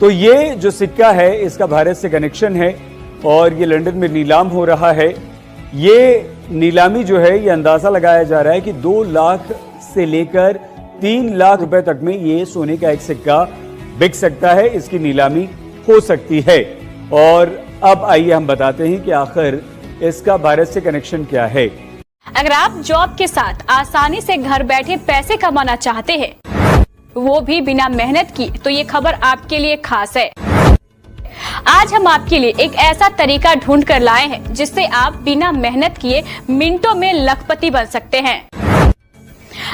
तो ये जो सिक्का है इसका भारत से कनेक्शन है और ये लंदन में नीलाम हो रहा है। ये नीलामी जो है ये अंदाजा लगाया जा रहा है कि 2 लाख से लेकर 3 लाख रुपए तक में ये सोने का एक सिक्का बिक सकता है, इसकी नीलामी हो सकती है। और अब आइए हम बताते हैं कि आखिर इसका भारत से कनेक्शन क्या है। अगर आप जॉब के साथ आसानी से घर बैठे पैसे कमाना चाहते हैं, वो भी बिना मेहनत की, तो ये खबर आपके लिए खास है। आज हम आपके लिए एक ऐसा तरीका ढूंढ कर लाए हैं जिससे आप बिना मेहनत किए मिनटों में लखपति बन सकते हैं।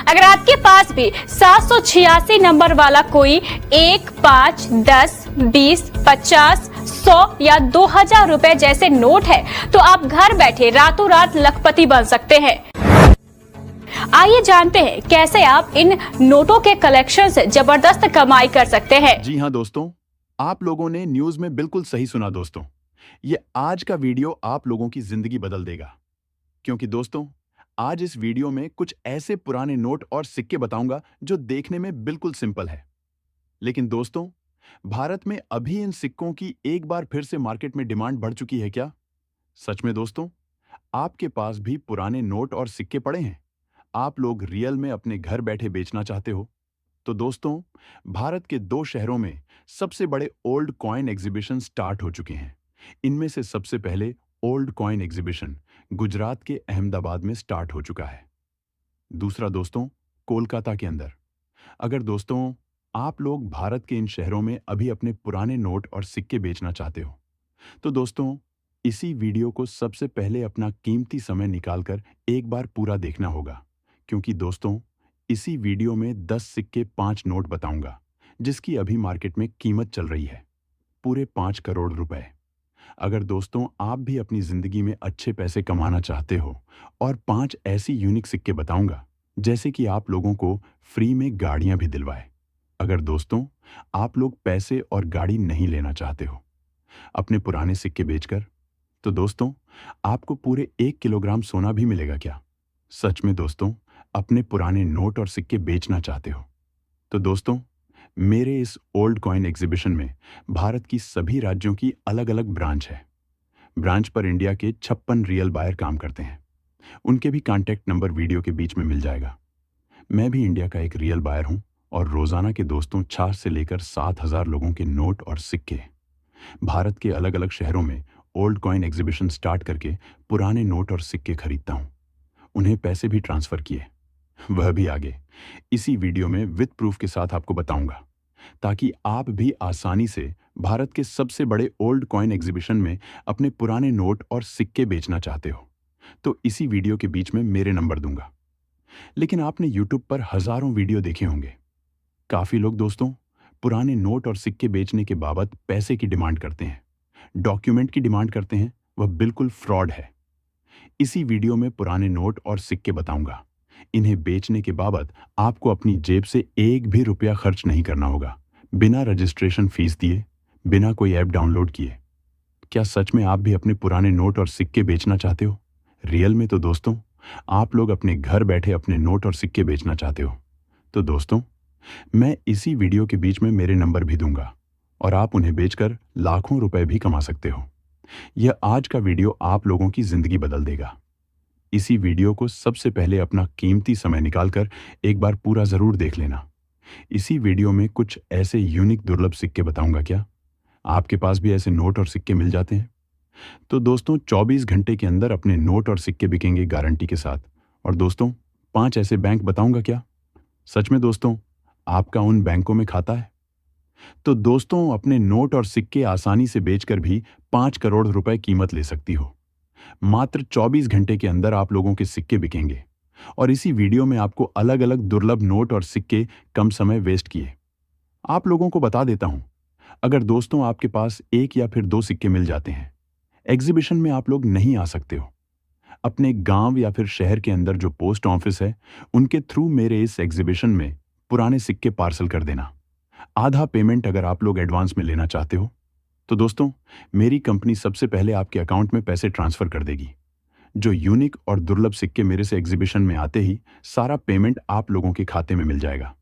अगर आपके पास भी 786 नंबर वाला कोई 1, 5, 10, 20, 50, 100 या 2000 रुपए जैसे नोट है तो आप घर बैठे रातों रात लखपति बन सकते हैं। आइए जानते हैं कैसे आप इन नोटों के कलेक्शन से जबरदस्त कमाई कर सकते हैं। जी हाँ दोस्तों, आप लोगों ने न्यूज में बिल्कुल सही सुना दोस्तों। ये आज का वीडियो आप लोगों की जिंदगी बदल देगा, क्योंकि दोस्तों आज इस वीडियो में कुछ ऐसे पुराने नोट और सिक्के बताऊंगा जो देखने में बिल्कुल सिंपल है, लेकिन दोस्तों भारत में अभी इन सिक्कों की एक बार फिर से मार्केट में डिमांड बढ़ चुकी है क्या? सच में दोस्तों, आपके पास भी पुराने नोट और सिक्के पड़े हैं, आप लोग रियल में अपने घर बैठे बेचना चाहते हो? तो दोस्तों भारत के 2 शहरों में सबसे बड़े ओल्ड कॉइन एग्जीबिशन स्टार्ट हो चुके हैं। इनमें से सबसे पहले ओल्ड कॉइन एग्जीबिशन गुजरात के अहमदाबाद में स्टार्ट हो चुका है। दूसरा दोस्तों कोलकाता के अंदर। अगर दोस्तों आप लोग भारत के इन शहरों में अभी अपने पुराने नोट और सिक्के बेचना चाहते हो, तो दोस्तों इसी वीडियो को सबसे पहले अपना कीमती समय निकालकर एक बार पूरा देखना होगा, क्योंकि दोस्तों इसी वीडियो में 10 सिक्के 5 नोट बताऊंगा जिसकी अभी मार्केट में कीमत चल रही है पूरे 5 करोड़ रुपए। अगर दोस्तों आप भी अपनी जिंदगी में अच्छे पैसे कमाना चाहते हो और 5 ऐसी यूनिक सिक्के बताऊंगा जैसे कि आप लोगों को फ्री में गाड़ियां भी दिलवाए। अगर दोस्तों आप लोग पैसे और गाड़ी नहीं लेना चाहते हो अपने पुराने सिक्के बेचकर, तो दोस्तों आपको पूरे 1 किलोग्राम सोना भी मिलेगा क्या? सच में दोस्तों अपने पुराने नोट और सिक्के बेचना चाहते हो? तो दोस्तों मेरे इस ओल्ड कॉइन एग्जीबिशन में भारत की सभी राज्यों की अलग अलग ब्रांच है। ब्रांच पर इंडिया के 56 रियल बायर काम करते हैं। उनके भी कॉन्टैक्ट नंबर वीडियो के बीच में मिल जाएगा। मैं भी इंडिया का एक रियल बायर हूं और रोजाना के दोस्तों 4 से लेकर 7000 लोगों के नोट और सिक्के भारत के अलग अलग शहरों में ओल्ड कॉइन एग्जीबिशन स्टार्ट करके पुराने नोट और सिक्के खरीदता हूं। उन्हें पैसे भी ट्रांसफर किए, वह भी आगे इसी वीडियो में विद प्रूफ के साथ आपको बताऊंगा, ताकि आप भी आसानी से भारत के सबसे बड़े ओल्ड कॉइन एग्जीबिशन में अपने पुराने नोट और सिक्के बेचना चाहते हो तो इसी वीडियो के बीच में मेरे नंबर दूंगा। लेकिन आपने यूट्यूब पर हजारों वीडियो देखे होंगे। काफी लोग दोस्तों पुराने नोट और सिक्के बेचने के बाबत पैसे की डिमांड करते हैं, डॉक्यूमेंट की डिमांड करते हैं। वह बिल्कुल फ्रॉड है। इसी वीडियो में पुराने नोट और सिक्के बताऊंगा। इन्हें बेचने के बाबत आपको अपनी जेब से एक भी रुपया खर्च नहीं करना होगा, बिना रजिस्ट्रेशन फीस दिए, बिना कोई ऐप डाउनलोड किए। क्या सच में आप भी अपने पुराने नोट और सिक्के बेचना चाहते हो? रियल में तो दोस्तों आप लोग अपने घर बैठे अपने नोट और सिक्के बेचना चाहते हो, तो दोस्तों मैं इसी वीडियो के बीच में मेरे नंबर भी दूंगा और आप उन्हें बेचकर लाखों रुपए भी कमा सकते हो। यह आज का वीडियो आप लोगों की जिंदगी बदल देगा। इसी वीडियो को सबसे पहले अपना कीमती समय निकालकर एक बार पूरा जरूर देख लेना। इसी वीडियो में कुछ ऐसे यूनिक दुर्लभ सिक्के बताऊंगा। क्या आपके पास भी ऐसे नोट और सिक्के मिल जाते हैं? तो दोस्तों 24 घंटे के अंदर अपने नोट और सिक्के बिकेंगे गारंटी के साथ। और दोस्तों 5 ऐसे बैंक बताऊंगा। क्या सच में दोस्तों आपका उन बैंकों में खाता है? तो दोस्तों अपने नोट और सिक्के आसानी से बेचकर भी 5 करोड़ रुपए कीमत ले सकती हो। मात्र 24 घंटे के अंदर आप लोगों के सिक्के बिकेंगे और इसी वीडियो में आपको अलग अलग दुर्लभ नोट और सिक्के कम समय वेस्ट किए। आप लोगों को बता देता हूं, अगर दोस्तों आपके पास 1 या फिर 2 सिक्के मिल जाते हैं, एग्जीबिशन में आप लोग नहीं आ सकते हो, अपने गांव या फिर शहर के अंदर जो पोस्ट ऑफिस है उनके थ्रू मेरे इस एग्जीबिशन में पुराने सिक्के पार्सल कर देना। आधा पेमेंट अगर आप लोग एडवांस में लेना चाहते हो तो दोस्तों मेरी कंपनी सबसे पहले आपके अकाउंट में पैसे ट्रांसफर कर देगी। जो यूनिक और दुर्लभ सिक्के मेरे से एग्जीबिशन में आते ही सारा पेमेंट आप लोगों के खाते में मिल जाएगा।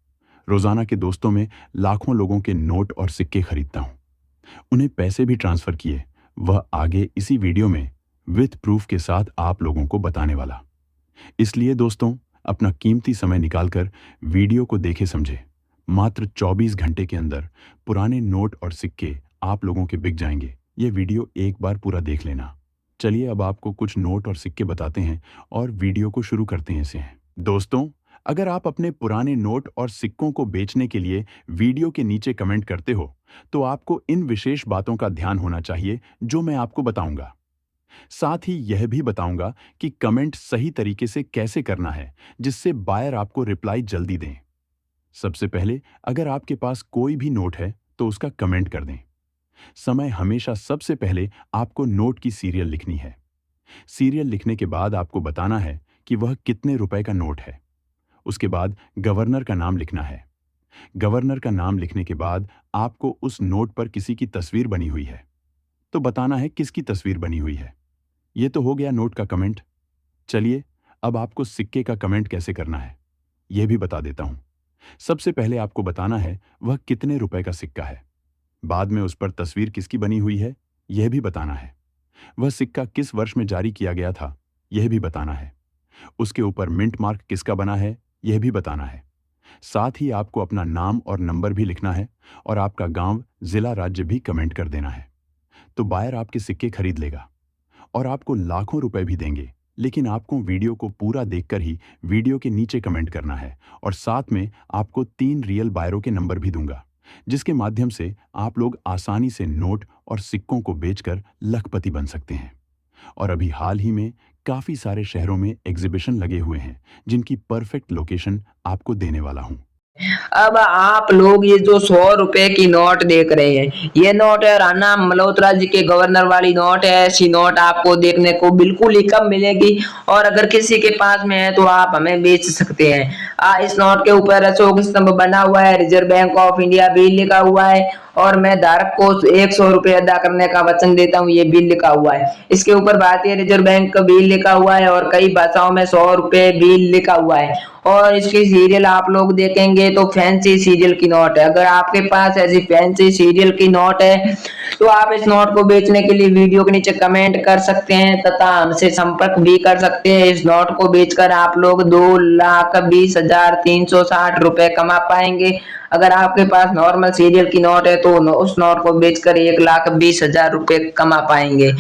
रोजाना के दोस्तों में लाखों लोगं के नोट और सिक्के खरीदता हूं। उन्हें पैसे भी ट्रांसफर किए, वह आगे इसी वीडियो में विथ प्रूफ के साथ आप लोगों को बताने वाला। इसलिए दोस्तों, अपना कीमती समय निकालकर वीडियो को देखे समझे। मात्र 24 घंटे के अंदर पुराने नोट और सिक्के आप लोगों के बिक जाएंगे। ये वीडियो एक बार पूरा देख लेना। चलिए अब आपको कुछ नोट और सिक्के बताते हैं और वीडियो को शुरू करते हैं इसे। दोस्तों, अगर आप अपने पुराने नोट और सिक्कों को बेचने के लिए वीडियो के नीचे कमेंट करते हो, तो आपको इन विशेष बातों का ध्यान होना चाहिए जो मैं आपको बताऊंगा। साथ ही यह भी बताऊंगा कि कमेंट सही तरीके से कैसे करना है, जिससे बायर आपको रिप्लाई जल्दी दें। सबसे पहले, अगर आपके पास कोई भी नोट है तो उसका कमेंट कर दें। समय हमेशा सबसे पहले आपको नोट की सीरियल लिखनी है। सीरियल लिखने के बाद आपको बताना है कि वह कितने रुपए का नोट है। उसके बाद गवर्नर का नाम लिखना है। गवर्नर का नाम लिखने के बाद आपको उस नोट पर किसी की तस्वीर बनी हुई है तो बताना है किसकी तस्वीर बनी हुई है। यह तो हो गया नोट का कमेंट। चलिए अब आपको सिक्के का कमेंट कैसे करना है यह भी बता देता हूं। सबसे पहले आपको बताना है वह कितने रुपए का सिक्का है। बाद में उस पर तस्वीर किसकी बनी हुई है यह भी बताना है। वह सिक्का किस वर्ष में जारी किया गया था यह भी बताना है। उसके ऊपर मिंट मार्क किसका बना है यह भी बताना है। साथ ही आपको अपना नाम और नंबर भी लिखना है और आपका गांव, जिला, राज्य भी कमेंट कर देना है। तो बायर आपके सिक्के खरीद लेगा और आपको लाखों रुपए भी देंगे। लेकिन आपको वीडियो को पूरा देखकर ही वीडियो के नीचे कमेंट करना है और साथ में आपको 3 रियल बायरों के नंबर भी दूंगा, जिसके माध्यम से आप लोग आसानी से नोट और सिक्कों को बेचकर लखपति बन सकते हैं। और अभी हाल ही में काफी सारे शहरों में एग्जीबिशन लगे हुए हैं, जिनकी परफेक्ट लोकेशन आपको देने वाला हूं। अब आप लोग ये जो 100 रुपए की नोट देख रहे हैं, ये नोट है राणा मल्होत्रा जी के गवर्नर वाली नोट है। ऐसी नोट आपको देखने को बिल्कुल ही कम मिलेगी और अगर किसी के पास में है तो आप हमें बेच सकते हैं। इस नोट के ऊपर अशोक स्तंभ बना हुआ है, रिजर्व बैंक ऑफ इंडिया भी लिखा हुआ है और मैं धारक को 100 रुपए अदा करने का वचन देता हूँ, ये बिल लिखा हुआ है। इसके ऊपर भारतीय रिजर्व बैंक का बिल लिखा हुआ है और कई भाषाओं में 100 रुपए बिल लिखा हुआ है। और इसकी सीरियल आप लोग देखेंगे तो फैंसी सीरियल की नोट है। अगर आपके पास ऐसी फैंसी सीरियल की नोट है तो आप इस नोट को बेचने के लिए वीडियो के नीचे कमेंट कर सकते हैं तथा हमसे संपर्क भी कर सकते हैं। इस नोट को बेचकर आप लोग 2,20,360 रुपए कमा पाएंगे। अगर आपके पास नॉर्मल सीरियल की नोट है तो उस नोट को बेचकर 1,20,000 रुपए कमा पाएंगे।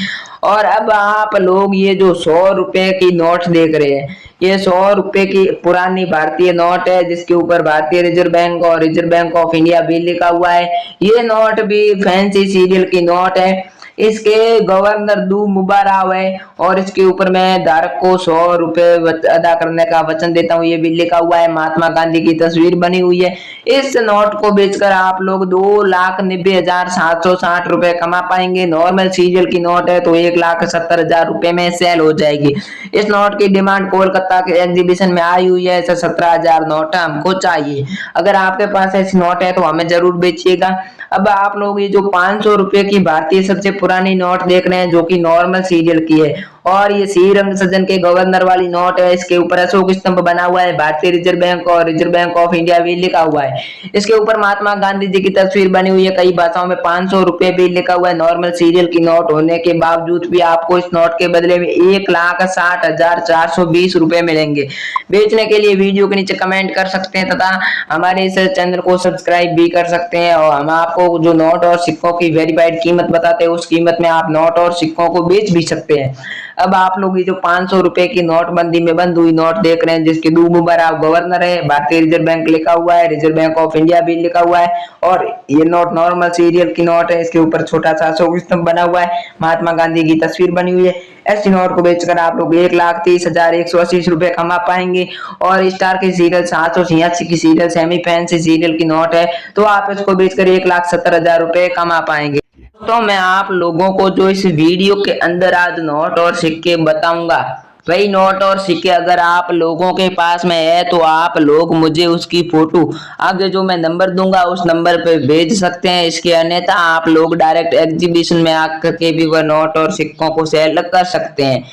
और अब आप लोग ये जो 100 रुपए की नोट देख रहे हैं, ये 100 रुपए की पुरानी भारतीय नोट है जिसके ऊपर भारतीय रिजर्व बैंक और रिजर्व बैंक ऑफ इंडिया भी लिखा हुआ है। ये नोट भी फैंसी सीरियल की नोट है। इसके गवर्नर दू मुबाराव है और इसके ऊपर मैं धारक को 100 रुपए अदा करने का वचन देता हूँ, ये भी लिखा हुआ है। महात्मा गांधी की तस्वीर बनी हुई है। इस नोट को बेचकर आप लोग 2,90,760 रुपए कमा पाएंगे। नॉर्मल सीरियल की नोट है तो 1,70,000 रुपए में सेल हो जाएगी। इस नोट की डिमांड कोलकाता के एग्जीबिशन में आई हुई है। ऐसे 17,000 नोट हमको चाहिए। अगर आपके पास ऐसी नोट है तो हमें जरूर बेचिएगा। अब आप लोग ये जो 500 रुपए की भारतीय सबसे पुरानी नोट देख रहे हैं जो कि नॉर्मल सीरियल की है और ये श्रीरंग सज्जन के गवर्नर वाली नोट है। इसके ऊपर अशोक स्तंभ बना हुआ है, भारतीय रिजर्व बैंक और रिजर्व बैंक ऑफ इंडिया भी लिखा हुआ है। इसके ऊपर महात्मा गांधी जी की तस्वीर बनी हुई है। कई भाषाओं में 500 रुपए भी लिखा हुआ है। नॉर्मल सीरियल की नोट होने के बावजूद भी आपको इस नोट के बदले में 1,60,420 रुपए मिलेंगे। बेचने के लिए वीडियो के नीचे कमेंट कर सकते हैं तथा हमारे इस चैनल को सब्सक्राइब भी कर सकते हैं और हम आपको जो नोट और सिक्कों की वेरीफाइड कीमत बताते हैं उस कीमत में आप नोट और सिक्कों को बेच भी सकते हैं। अब आप लोग ये जो 500 रुपए की नोटबंदी में बंद हुई नोट देख रहे हैं जिसके दो मुबारक गवर्नर है, भारतीय रिजर्व बैंक लिखा हुआ है, रिजर्व बैंक ऑफ इंडिया भी लिखा हुआ है और ये नोट नॉर्मल सीरियल की नोट है। इसके ऊपर छोटा सा अशोक स्तंभ बना हुआ है, महात्मा गांधी की तस्वीर बनी हुई है। ऐसी नोट को बेचकर आप लोग 1,30,180 रुपए कमा पाएंगे। और स्टार की सीरियल 786 की सीरियल सेमी फैंसी सीरियल की नोट है तो आप इसको बेचकर 1,70,000 रुपए कमा पाएंगे। तो मैं आप लोगों को जो इस वीडियो के अंदर आज नोट और सिक्के बताऊंगा, वही नोट और सिक्के अगर आप लोगों के पास में है तो आप लोग मुझे उसकी फोटो आगे जो मैं नंबर दूंगा उस नंबर पे भेज सकते हैं। इसके अन्यथा आप लोग डायरेक्ट एग्जीबिशन में आकर के भी वह नोट और सिक्कों को सेल कर सकते हैं।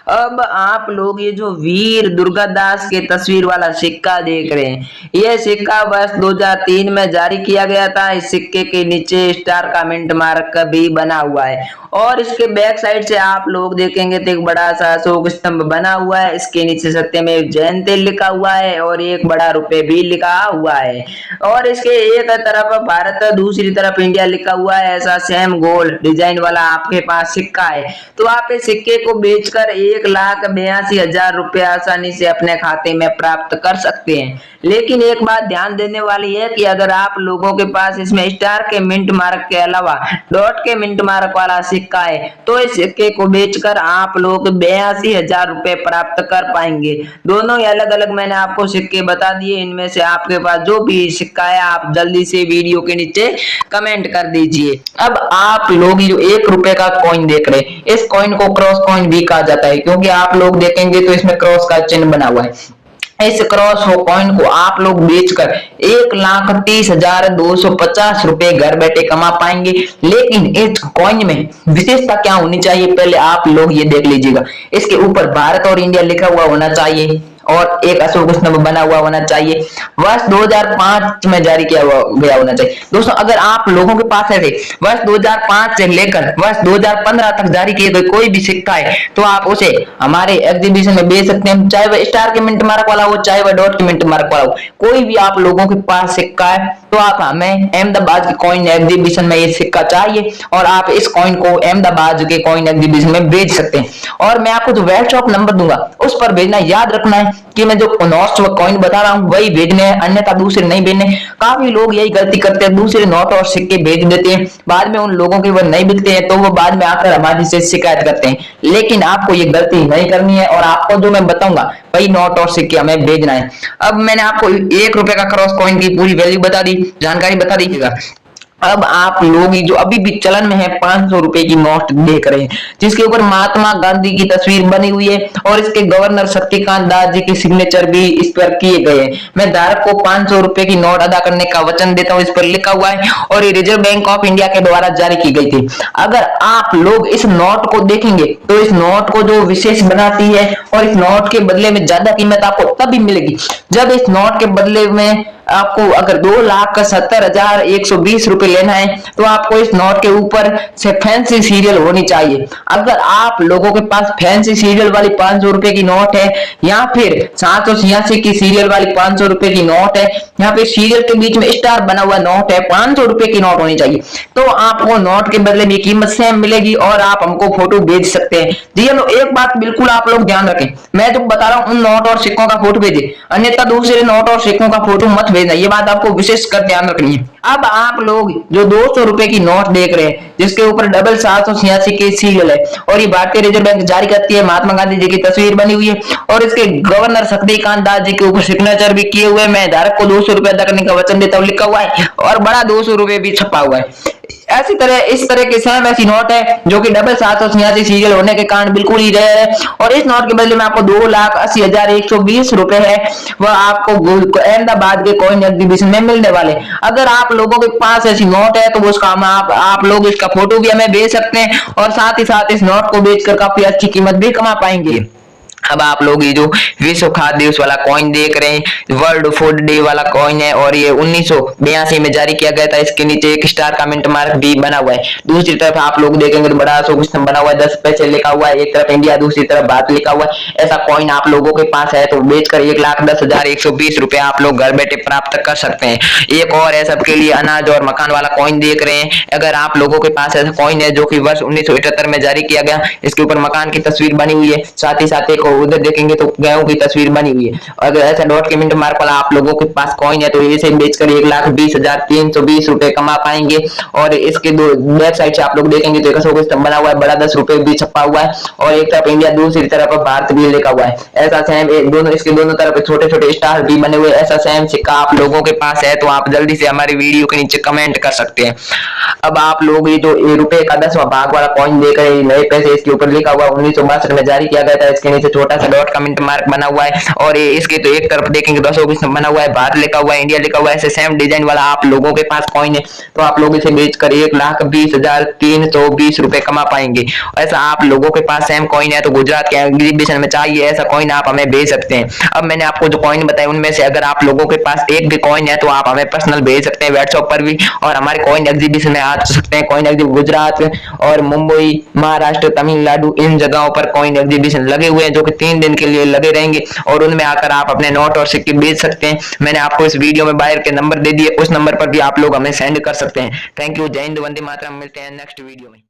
अब आप लोग ये जो वीर दुर्गादास के तस्वीर वाला सिक्का देख रहे हैं, यह सिक्का वर्ष 2003 में जारी किया गया था। इस सिक्के के नीचे स्टार का मिंट मार्क भी बना हुआ है और इसके बैक साइड से आप लोग देखेंगे तो एक बड़ा सा अशोक स्तंभ बना हुआ है। इसके नीचे सत्यमेव जयते लिखा हुआ है और एक बड़ा रुपए भी लिखा हुआ है और इसके एक तरफ भारत दूसरी तरफ इंडिया लिखा हुआ है। ऐसा सेम गोल्ड डिजाइन वाला आपके पास सिक्का है तो आप इस सिक्के को बेचकर 1,82,000 रुपए आसानी से अपने खाते में प्राप्त कर सकते हैं। लेकिन एक बात ध्यान देने वाली है कि अगर आप लोगों के पास इसमें स्टार के मिंट मार्क के अलावा डॉट के मिंट मार्क वाला सिक्का है तो इस सिक्के को बेचकर आप लोग 82,000 रुपए प्राप्त कर पाएंगे। दोनों ही अलग अलग मैंने आपको सिक्के बता दिए। इनमें से आपके पास जो भी सिक्का है आप जल्दी से वीडियो के नीचे कमेंट कर दीजिए। अब आप लोग जो 1 रुपए का कॉइन देख रहे हैं, इस कॉइन को क्रॉस कॉइन भी कहा जाता है क्योंकि आप लोग देखेंगे तो इसमें क्रॉस का चिन्ह बना हुआ है। इस क्रॉस कॉइन को आप लोग बेचकर 1,30,250 रुपए घर बैठे कमा पाएंगे। लेकिन इस कॉइन में विशेषता क्या होनी चाहिए, पहले आप लोग ये देख लीजिएगा। इसके ऊपर भारत और इंडिया लिखा हुआ होना चाहिए और एक अशोक स्तंभ बना हुआ होना चाहिए। वर्ष 2005 में जारी किया गया होना चाहिए। दोस्तों अगर आप लोगों के पास है वर्ष 2005 से लेकर वर्ष 2015 तक जारी किए गए कोई भी सिक्का है तो आप उसे हमारे एग्जीबिशन में बेच सकते हैं, चाहे वह स्टार के मिंट मार्क वाला हो चाहे वह डॉट के मिंट मार्क वाला हो। कोई भी आप लोगों के पास सिक्का है तो आप हमें अहमदाबाद के कॉइन एग्जीबिशन में ये सिक्का चाहिए और आप इस कॉइन को अहमदाबाद के कॉइन एग्जीबिशन में बेच सकते हैं। और मैं आपको जो व्हाट्सएप नंबर दूंगा उस पर भेजना, याद रखना है कि मैं जो नोट्स व कॉइन बता रहा हूँ वही भेजने हैं, अन्यथा दूसरे नहीं भेजने। काफी लोग यही गलती करते हैं, दूसरे नोट और सिक्के भेज देते हैं, बाद में उन लोगों के वो नहीं बिकते हैं तो वो बाद में आकर हमारे से शिकायत करते हैं। लेकिन आपको ये गलती नहीं करनी है और आपको जो मैं बताऊंगा वही नोट और सिक्के हमें भेजना है। अब मैंने आपको 1 रुपए का क्रॉस कॉइन की पूरी वैल्यू बता दी, जानकारी बता दीजिएगा। अब आप लोग जो अभी भी चलन में है 500 रुपए की नोट देख रहे हैं जिसके ऊपर महात्मा गांधी की तस्वीर बनी हुई है और इसके गवर्नर शक्तिकांत दास जी के सिग्नेचर भी इस पर किए गए हैं। मैं धारक को 500 रुपए की नोट अदा करने का वचन देता हूं, इस पर लिखा हुआ है और ये रिजर्व बैंक ऑफ इंडिया के द्वारा जारी की गई थी। अगर आप लोग इस नोट को देखेंगे तो इस नोट को जो विशेष बनाती है और इस नोट के बदले में ज्यादा कीमत आपको तभी मिलेगी जब इस नोट के बदले में आपको अगर 2,70,120 रुपए लेना है तो आपको इस नोट के ऊपर से फैंसी सीरियल होनी चाहिए। अगर आप लोगों के पास फैंसी सीरियल वाली 500 रुपए की नोट है या फिर 786 की सीरियल वाली 500 रुपए की नोट है या फिर सीरियल के बीच में स्टार बना हुआ नोट है, 500 रुपए की नोट होनी चाहिए तो आपको नोट के बदले में कीमत सेम मिलेगी और आप हमको फोटो भेज सकते हैं। जी लो, एक बात बिल्कुल आप लोग ध्यान रखें, मैं जो बता रहा हूँ उन नोट और सिक्कों का फोटो भेजिए, अन्यथा दूसरे नोट और सिक्कों का फोटो मत भेजना, ये बात आपको विशेष कर ध्यान रखनी है। अब आप लोग जो 200 रुपए की नोट देख रहे हैं जिसके ऊपर 786 की सीरियल है और ये भारतीय रिजर्व बैंक जारी करती है, महात्मा गांधी जी की तस्वीर बनी हुई है और इसके गवर्नर शक्तिकांत दास जी के ऊपर सिग्नेचर भी किए हुए, मैं धारक को 200 रुपए अदा करने का वचन देता हूँ लिखा हुआ है और बड़ा 200 रुपए भी छपा हुआ है। ऐसी तरह इस तरह के सेम ऐसी नोट है जो कि 786 सीरियल होने के कारण बिल्कुल ही रेयर है और इस नोट के बदले में आपको 2,80,120 रुपए है वह आपको अहमदाबाद के कॉइन एग्जीबिशन में मिलने वाले। अगर आप लोगों के पास ऐसी नोट है तो उसका आप लोग इसका फोटो भी हमें भेज सकते हैं और साथ ही साथ इस नोट को बेचकर काफी अच्छी कीमत भी कमा पाएंगे। अब आप लोग ये जो विश्व खाद्य दिवस वाला कॉइन देख रहे हैं, वर्ल्ड फूड डे वाला कॉइन है और ये 1982 में जारी किया गया था। इसके नीचे एक स्टार का मिंट मार्क भी बना हुआ है। दूसरी तरफ आप लोग देखेंगे तो बड़ा अशोक स्तंभ बना हुआ है, 10 पैसे लिखा हुआ है, एक तरफ इंडिया दूसरी तरफ भारत लिखा हुआ है। ऐसा कॉइन आप लोगों के पास है तो बेचकर 1,10,120 रुपए आप लोग घर बैठे प्राप्त कर सकते हैं। एक और है सबके लिए अनाज और मकान वाला कॉइन देख रहे हैं। अगर आप लोगों के पास ऐसा कॉइन है जो कि वर्ष 1978 में जारी किया गया, इसके ऊपर मकान की तस्वीर बनी हुई है, साथ ही साथ एक उधर देखेंगे तो गेहूं की तस्वीर बनी हुई है। अगर ऐसा डॉट के मिंट मार्क वाला आप लोगों के पास कॉइन है तो इसे बेचकर 1,20,320 रुपए कमा पाएंगे। और इसके दो बैक साइड से आप लोग देखेंगे तो एक अशोक स्तंभ बना हुआ है, बड़ा 10 रुपए भी छपा हुआ है और एक तरफ इंडिया दूसरी तरफ भारत भी लिखा हुआ है। ऐसा सेम दोनों इसके दोनों तरफ छोटे छोटे स्टार भी बने हुए, ऐसा सेम सिक्का आप लोगों के पास है तो आप जल्दी से हमारी वीडियो के नीचे कमेंट कर सकते हैं। अब आप लोग ये जो रुपए का 10वां भाग वाला कॉइन देख रहे हैं, नए पैसे, इसके ऊपर लिखा हुआ 1962 में जारी किया गया था। इसके नीचे छोटा छोटा सा डॉट का मिंट मार्क बना हुआ है, और ये इसके तो एक तरफ देखेंगे 220 बना हुआ है, भारत लिखा हुआ है, इंडिया लिखा हुआ है। ऐसे सेम डिजाइन वाला आप लोगों के पास कॉइन है तो आप लोग इसे बेचकर 1,20,320 रुपए कमा पाएंगे। ऐसा आप लोगों के पास सेम कॉइन है तो गुजरात के एग्जीबिशन में चाहिए ऐसा कॉइन आप हमें भेज सकते हैं। अब मैंने आपको जो कॉइन बताए उनमें से अगर आप लोगों के पास एक भी कॉइन है तो आप हमें पर्सनल भेज सकते हैं व्हाट्सएप पर भी, और हमारे कॉइन एग्जीबिशन में आ सकते हैं। कॉइन एग्जीबिशन गुजरात और मुंबई, महाराष्ट्र, तमिलनाडु इन जगहों पर कॉइन एग्जीबिशन लगे हुए हैं जो कि 3 दिन के लिए लगे रहेंगे, और उनमें आकर आप अपने नोट और सिक्के बेच सकते हैं। मैंने आपको इस वीडियो में बायर के नंबर दे दिए, उस नंबर पर भी आप लोग हमें सेंड कर सकते हैं। Thank you. जय हिंद, वंदे मातरम। मिलते हैं नेक्स्ट वीडियो में।